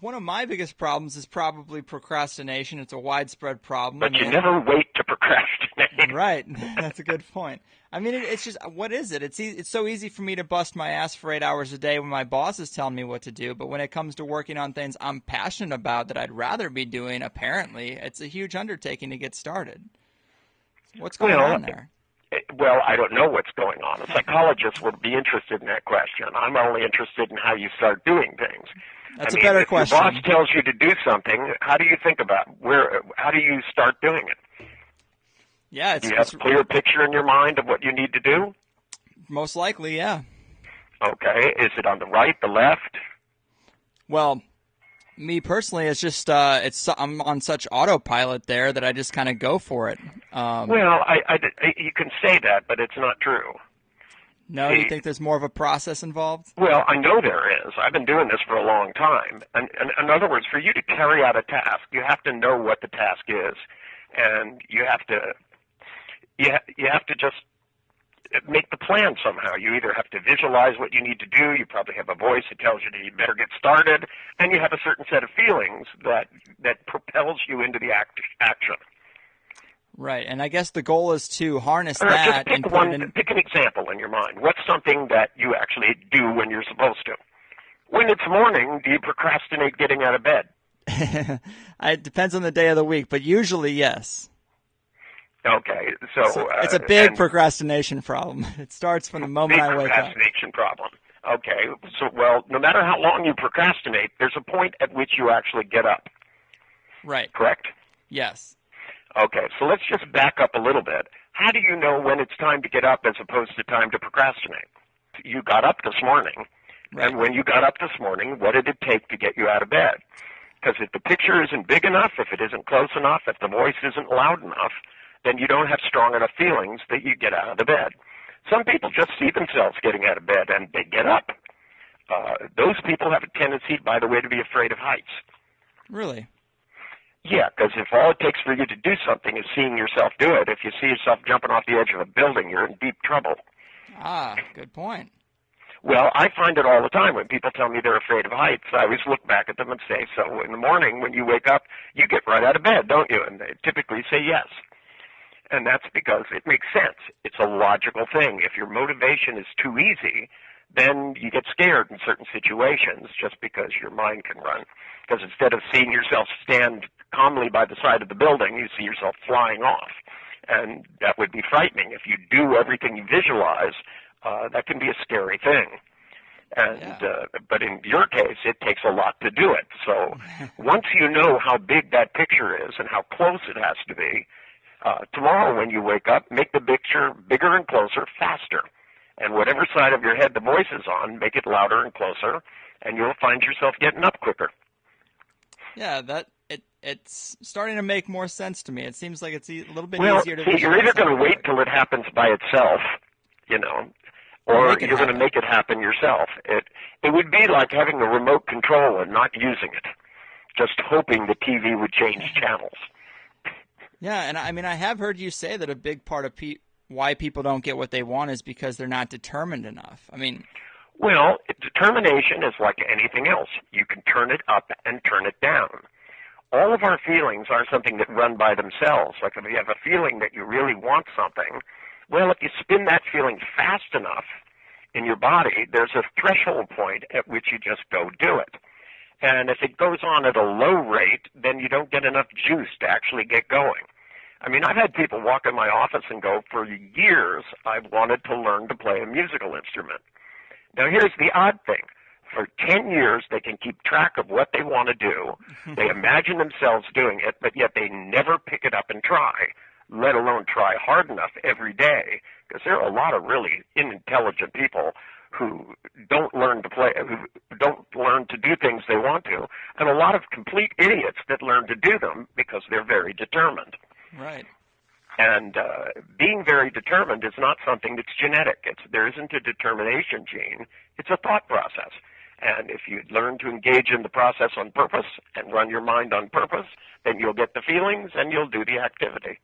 one of my biggest problems is probably procrastination. It's a widespread problem. But you never wait to procrastinate. Right. That's a good point. I mean, it's just, what is it? It's so easy for me to bust my ass for 8 hours a day when my boss is telling me what to do. But when it comes to working on things I'm passionate about that I'd rather be doing, apparently, it's a huge undertaking to get started. What's going on there? Well, I don't know what's going on. A psychologist would be interested in that question. I'm only interested in how you start doing things. That's a better question. If your boss tells you to do something, how do you think about how do you start doing it? Yeah, do you have a clear picture in your mind of what you need to do? Most likely, yeah. Okay. Is it on the right, the left? Well, me personally, it's just I'm on such autopilot there that I just kind of go for it. Well, you can say that, but it's not true. No, you think there's more of a process involved? Well, I know there is. I've been doing this for a long time. And in other words, for you to carry out a task, you have to know what the task is, and you have to just make the plan somehow. You either have to visualize what you need to do, you probably have a voice that tells you that you better get started, and you have a certain set of feelings that propels you into the action. Right, and I guess the goal is to harness that. Just pick an example in your mind. What's something that you actually do when you're supposed to? When it's morning, do you procrastinate getting out of bed? It depends on the day of the week, but usually yes. Okay, so it's a big procrastination problem. It starts from the moment I wake up. Procrastination problem. Okay, so no matter how long you procrastinate, there's a point at which you actually get up. Right. Correct? Yes. Okay, so let's just back up a little bit. How do you know when it's time to get up as opposed to time to procrastinate? You got up this morning, right. And when you got up this morning, what did it take to get you out of bed? Because if the picture isn't big enough, if it isn't close enough, if the voice isn't loud enough, then you don't have strong enough feelings that you get out of the bed. Some people just see themselves getting out of bed and they get up. Those people have a tendency, by the way, to be afraid of heights. Really? Yeah, because if all it takes for you to do something is seeing yourself do it, if you see yourself jumping off the edge of a building, you're in deep trouble. Ah, good point. Well, I find it all the time when people tell me they're afraid of heights. I always look back at them and say, so in the morning when you wake up, you get right out of bed, don't you? And they typically say yes. And that's because it makes sense. It's a logical thing. If your motivation is too easy, then you get scared in certain situations just because your mind can run. Because instead of seeing yourself stand calmly by the side of the building, you see yourself flying off. And that would be frightening. If you do everything you visualize, that can be a scary thing. And but in your case, it takes a lot to do it. So once you know how big that picture is and how close it has to be, tomorrow when you wake up, make the picture bigger and closer faster. And whatever side of your head the voice is on, make it louder and closer, and you'll find yourself getting up quicker. Yeah, it's starting to make more sense to me. It seems like it's a little bit easier to see, you're either going to wait till it happens by itself, or you're going to make it happen yourself. It would be like having a remote control and not using it, just hoping the TV would change channels. Yeah, and I mean, I have heard you say that a big part of why people don't get what they want is because they're not determined enough. I mean, well, determination is like anything else. You can turn it up and turn it down. All of our feelings are something that run by themselves. Like if you have a feeling that you really want something, well, if you spin that feeling fast enough in your body, there's a threshold point at which you just go do it. And if it goes on at a low rate, then you don't get enough juice to actually get going. I mean, I've had people walk in my office and go, for years, I've wanted to learn to play a musical instrument. Now, here's the odd thing. For 10 years, they can keep track of what they want to do. They imagine themselves doing it, but yet they never pick it up and try, let alone try hard enough every day, because there are a lot of really unintelligent people who don't learn to play, who don't learn to do things they want to, and a lot of complete idiots that learn to do them because they're very determined. Right. And being very determined is not something that's genetic. There isn't a determination gene. It's a thought process. And if you learn to engage in the process on purpose and run your mind on purpose, then you'll get the feelings and you'll do the activity.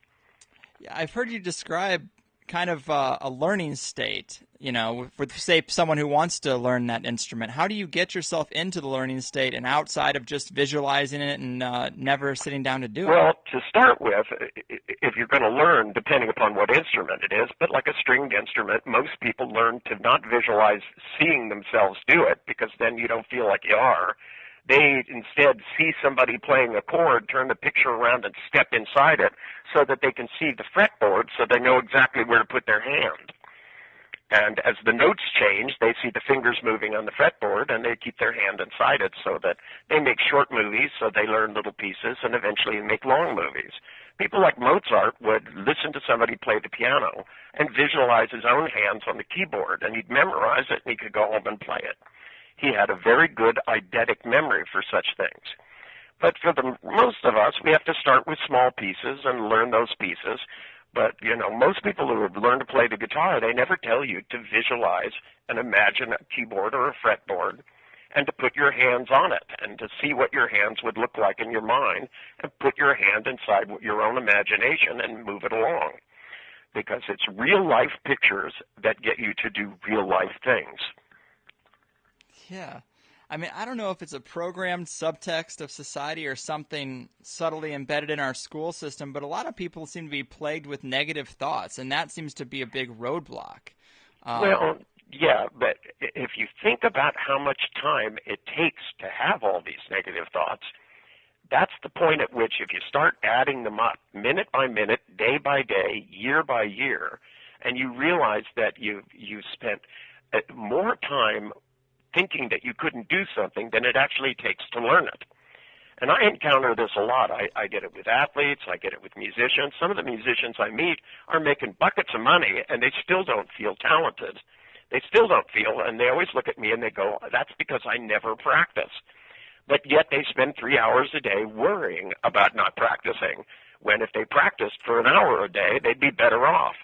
Yeah, I've heard you describe kind of a learning state, with, say, someone who wants to learn that instrument. How do you get yourself into the learning state and outside of just visualizing it and never sitting down to do it? Well, to start with, if you're going to learn, depending upon what instrument it is, but like a stringed instrument, most people learn to not visualize seeing themselves do it, because then you don't feel like you are. They instead see somebody playing a chord, turn the picture around and step inside it so that they can see the fretboard so they know exactly where to put their hand. And as the notes change, they see the fingers moving on the fretboard and they keep their hand inside it so that they make short movies, so they learn little pieces and eventually make long movies. People like Mozart would listen to somebody play the piano and visualize his own hands on the keyboard, and he'd memorize it and he could go home and play it. He had a very good eidetic memory for such things. But for most of us, we have to start with small pieces and learn those pieces. But, most people who have learned to play the guitar, they never tell you to visualize and imagine a keyboard or a fretboard and to put your hands on it and to see what your hands would look like in your mind and put your hand inside your own imagination and move it along. Because it's real-life pictures that get you to do real-life things. Yeah. I mean, I don't know if it's a programmed subtext of society or something subtly embedded in our school system, but a lot of people seem to be plagued with negative thoughts, and that seems to be a big roadblock. Well, yeah, but if you think about how much time it takes to have all these negative thoughts, that's the point at which if you start adding them up minute by minute, day by day, year by year, and you realize that you spent more time thinking that you couldn't do something than it actually takes to learn it. And I encounter this a lot. I get it with athletes. I get it with musicians. Some of the musicians I meet are making buckets of money, and they still don't feel talented. They still don't feel, and they always look at me and they go, that's because I never practice. But yet they spend 3 hours a day worrying about not practicing, when if they practiced for an hour a day, they'd be better off.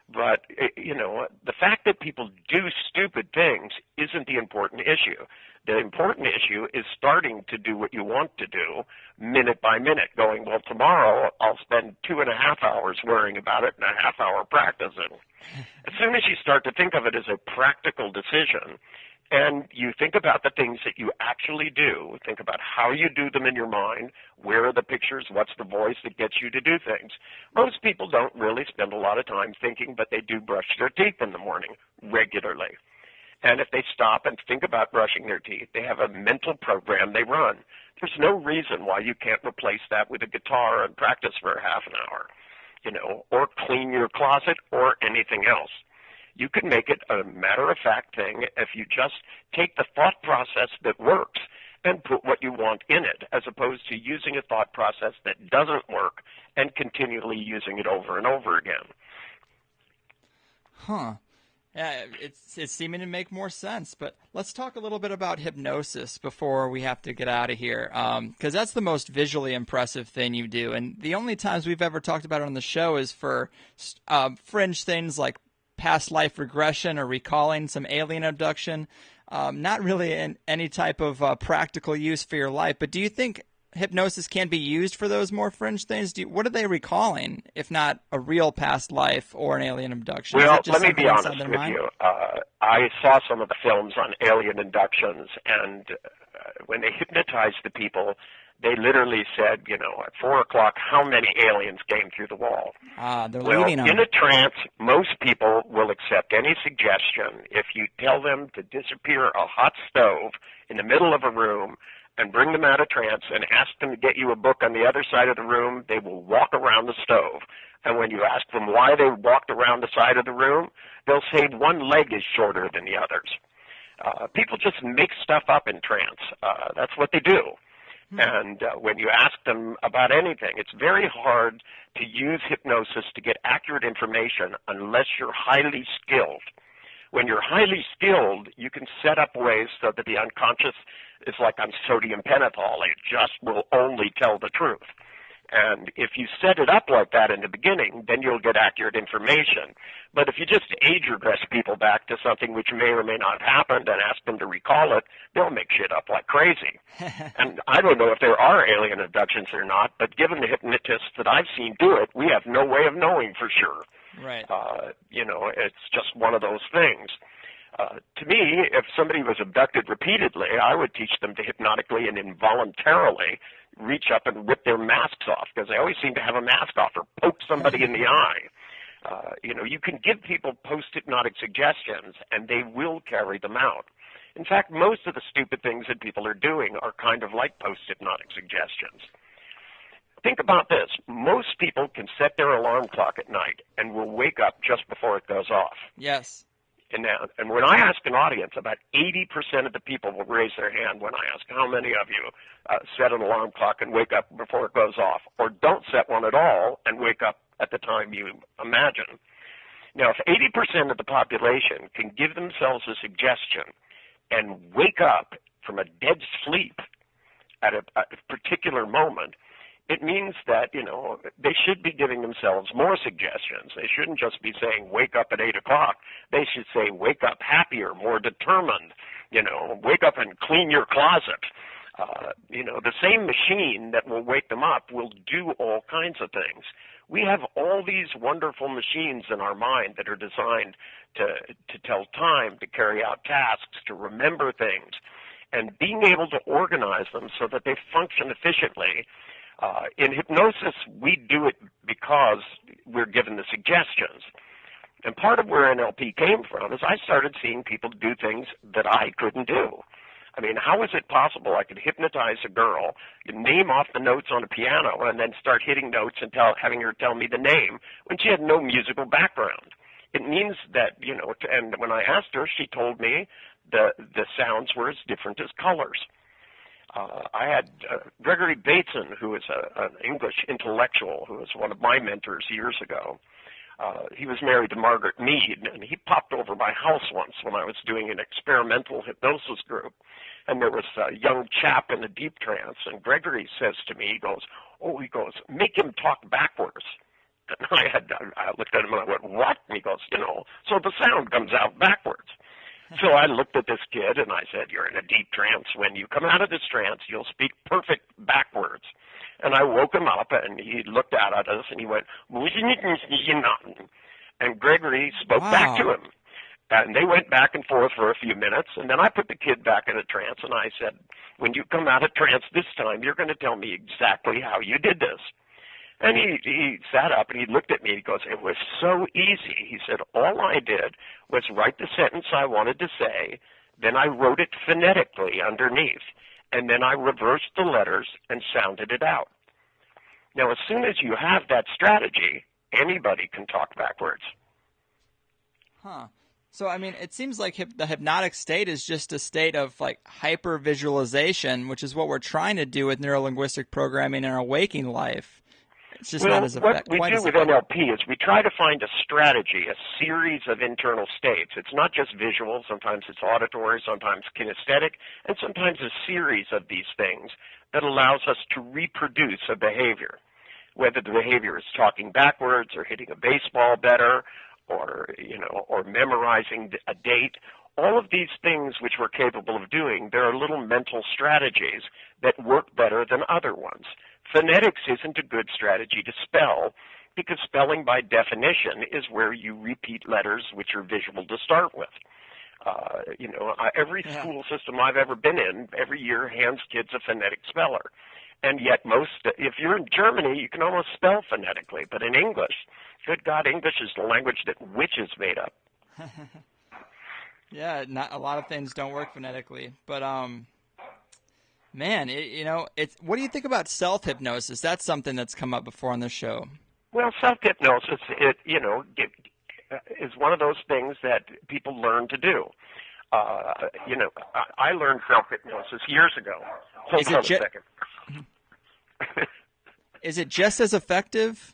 But, the fact that people do stupid things isn't the important issue. The important issue is starting to do what you want to do minute by minute, going, well, tomorrow I'll spend 2.5 hours worrying about it and a half hour practicing. As soon as you start to think of it as a practical decision, and you think about the things that you actually do, think about how you do them in your mind, where are the pictures, what's the voice that gets you to do things. Most people don't really spend a lot of time thinking, but they do brush their teeth in the morning regularly. And if they stop and think about brushing their teeth, they have a mental program they run. There's no reason why you can't replace that with a guitar and practice for half an hour. or clean your closet or anything else. You can make it a matter-of-fact thing if you just take the thought process that works and put what you want in it, as opposed to using a thought process that doesn't work and continually using it over and over again. Huh. Yeah, it's seeming to make more sense. But let's talk a little bit about hypnosis before we have to get out of here, because that's the most visually impressive thing you do. And the only times we've ever talked about it on the show is for fringe things like past life regression or recalling some alien abduction. Not really in any type of practical use for your life. But do you think hypnosis can be used for those more fringe things? What are they recalling, if not a real past life or an alien abduction? Well, let me be honest with you. I saw some of the films on alien abductions, and when they hypnotized the people, they literally said, at 4 o'clock, how many aliens came through the wall? They're leading them. In a trance, most people will accept any suggestion. If you tell them to disappear a hot stove in the middle of a room and bring them out of trance and ask them to get you a book on the other side of the room, they will walk around the stove. And when you ask them why they walked around the side of the room, they'll say one leg is shorter than the others. People just make stuff up in trance. That's what they do. And when you ask them about anything, it's very hard to use hypnosis to get accurate information unless you're highly skilled. When you're highly skilled, you can set up ways so that the unconscious is like on sodium pentothal. It just will only tell the truth. And if you set it up like that in the beginning, then you'll get accurate information. But if you just age regress people back to something which may or may not have happened and ask them to recall it, they'll make shit up like crazy. And I don't know if there are alien abductions or not, but given the hypnotists that I've seen do it, we have no way of knowing for sure. Right. It's just one of those things. To me, if somebody was abducted repeatedly, I would teach them to hypnotically and involuntarily reach up and rip their masks off, because they always seem to have a mask off, or poke somebody in the eye. You can give people post-hypnotic suggestions, and they will carry them out. In fact, most of the stupid things that people are doing are kind of like post-hypnotic suggestions. Think about this. Most people can set their alarm clock at night and will wake up just before it goes off. Yes. And when I ask an audience, about 80% of the people will raise their hand when I ask how many of you set an alarm clock and wake up before it goes off, or don't set one at all and wake up at the time you imagine. Now, if 80% of the population can give themselves a suggestion and wake up from a dead sleep at a particular moment, it means that, they should be giving themselves more suggestions. They shouldn't just be saying, wake up at 8 o'clock. They should say, wake up happier, more determined, wake up and clean your closet. The same machine that will wake them up will do all kinds of things. We have all these wonderful machines in our mind that are designed to tell time, to carry out tasks, to remember things, and being able to organize them so that they function efficiently. In hypnosis, we do it because we're given the suggestions. And part of where NLP came from is I started seeing people do things that I couldn't do. I mean, how is it possible I could hypnotize a girl, name off the notes on a piano, and then start hitting notes and having her tell me the name when she had no musical background? It means that, and when I asked her, she told me the sounds were as different as colors. I had Gregory Bateson, who is an English intellectual, who was one of my mentors years ago. He was married to Margaret Mead, and he popped over my house once when I was doing an experimental hypnosis group. And there was a young chap in a deep trance, and Gregory says to me, he goes, make him talk backwards. And I looked at him and I went, what? And he goes, so the sound comes out backwards. So I looked at this kid and I said, you're in a deep trance. When you come out of this trance, you'll speak perfect backwards. And I woke him up and he looked out at us and he went, and Gregory spoke back to him. And they went back and forth for a few minutes, and then I put the kid back in a trance and I said, when you come out of trance this time, you're going to tell me exactly how you did this. And he sat up and he looked at me. He goes, it was so easy. He said, all I did was write the sentence I wanted to say, then I wrote it phonetically underneath, and then I reversed the letters and sounded it out. Now, as soon as you have that strategy, anybody can talk backwards. Huh. So, I mean, it seems like the hypnotic state is just a state of, like, hyper-visualization, which is what we're trying to do with neuro-linguistic programming in our waking life. It's just not as effective. What we do with NLP is we try to find a strategy, a series of internal states. It's not just visual. Sometimes it's auditory, sometimes kinesthetic, and sometimes a series of these things that allows us to reproduce a behavior, whether the behavior is talking backwards or hitting a baseball better, or memorizing a date. All of these things which we're capable of doing, there are little mental strategies that work better than other ones. Phonetics isn't a good strategy to spell because spelling by definition is where you repeat letters which are visual to start with. Every school system I've ever been in, every year hands kids a phonetic speller. And yet if you're in Germany, you can almost spell phonetically. But in English, good God, English is the language that witches made up. Yeah, not a lot of things don't work phonetically. But, man, what do you think about self-hypnosis? That's something that's come up before on the show. Well, self-hypnosis, is one of those things that people learn to do. I learned self-hypnosis years ago. Hold on a second. Is it just as effective?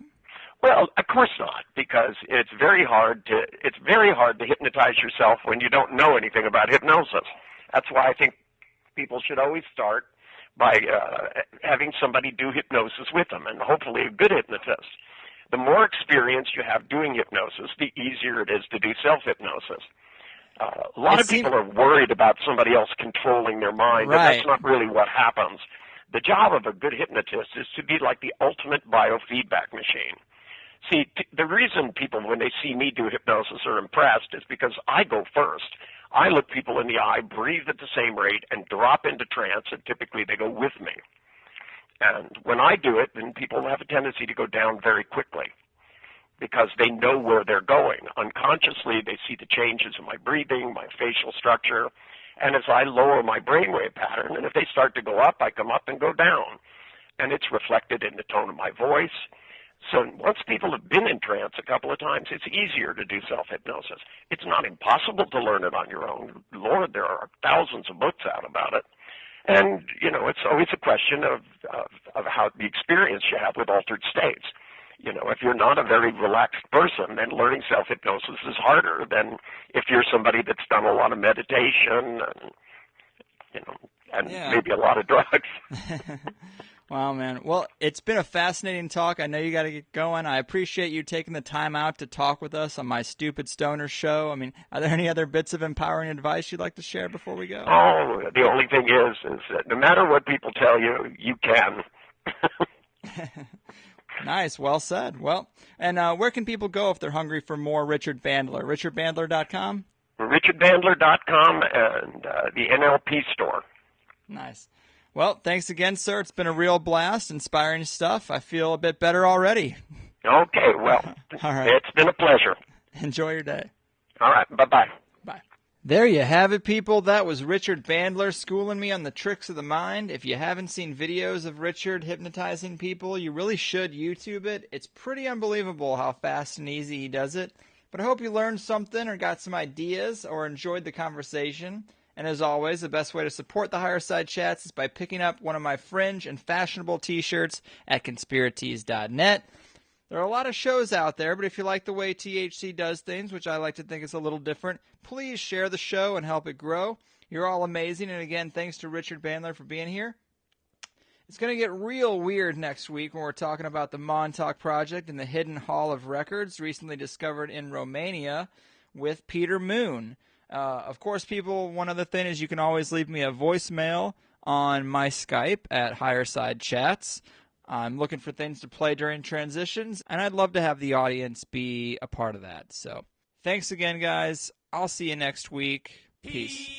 Well, of course not, because it's very hard to hypnotize yourself when you don't know anything about hypnosis. That's why I think people should always start by having somebody do hypnosis with them, and hopefully a good hypnotist. The more experience you have doing hypnosis, the easier it is to do self-hypnosis. A lot of people are worried about somebody else controlling their mind, but that's not really what happens. The job of a good hypnotist is to be like the ultimate biofeedback machine. See, the reason people, when they see me do hypnosis, are impressed is because I go first. I look people in the eye, breathe at the same rate, and drop into trance, and typically they go with me. And when I do it, then people have a tendency to go down very quickly because they know where they're going. Unconsciously, they see the changes in my breathing, my facial structure, and as I lower my brainwave pattern, and if they start to go up, I come up and go down. And it's reflected in the tone of my voice. So once people have been in trance a couple of times, it's easier to do self-hypnosis. It's not impossible to learn it on your own. Lord, there are thousands of books out about it. And, it's always a question of how the experience you have with altered states. If you're not a very relaxed person, then learning self-hypnosis is harder than if you're somebody that's done a lot of meditation and maybe a lot of drugs. Wow, man. Well, it's been a fascinating talk. I know you got to get going. I appreciate you taking the time out to talk with us on my Stupid Stoner show. I mean, are there any other bits of empowering advice you'd like to share before we go? Oh, the only thing is that no matter what people tell you, you can. Nice. Well said. Well, and where can people go if they're hungry for more Richard Bandler? RichardBandler.com? RichardBandler.com and the NLP store. Nice. Well, thanks again, sir. It's been a real blast, inspiring stuff. I feel a bit better already. Okay, well, all right. It's been a pleasure. Enjoy your day. All right, bye-bye. Bye. There you have it, people. That was Richard Bandler schooling me on the tricks of the mind. If you haven't seen videos of Richard hypnotizing people, you really should YouTube it. It's pretty unbelievable how fast and easy he does it. But I hope you learned something or got some ideas or enjoyed the conversation. And as always, the best way to support the Higher Side Chats is by picking up one of my fringe and fashionable t-shirts at conspiratees.net. There are a lot of shows out there, but if you like the way THC does things, which I like to think is a little different, please share the show and help it grow. You're all amazing, and again, thanks to Richard Bandler for being here. It's going to get real weird next week when we're talking about the Montauk Project and the Hidden Hall of Records, recently discovered in Romania, with Peter Moon. Of course, people, one other thing is you can always leave me a voicemail on my Skype at Higher Side Chats. I'm looking for things to play during transitions, and I'd love to have the audience be a part of that. So thanks again, guys. I'll see you next week. Peace.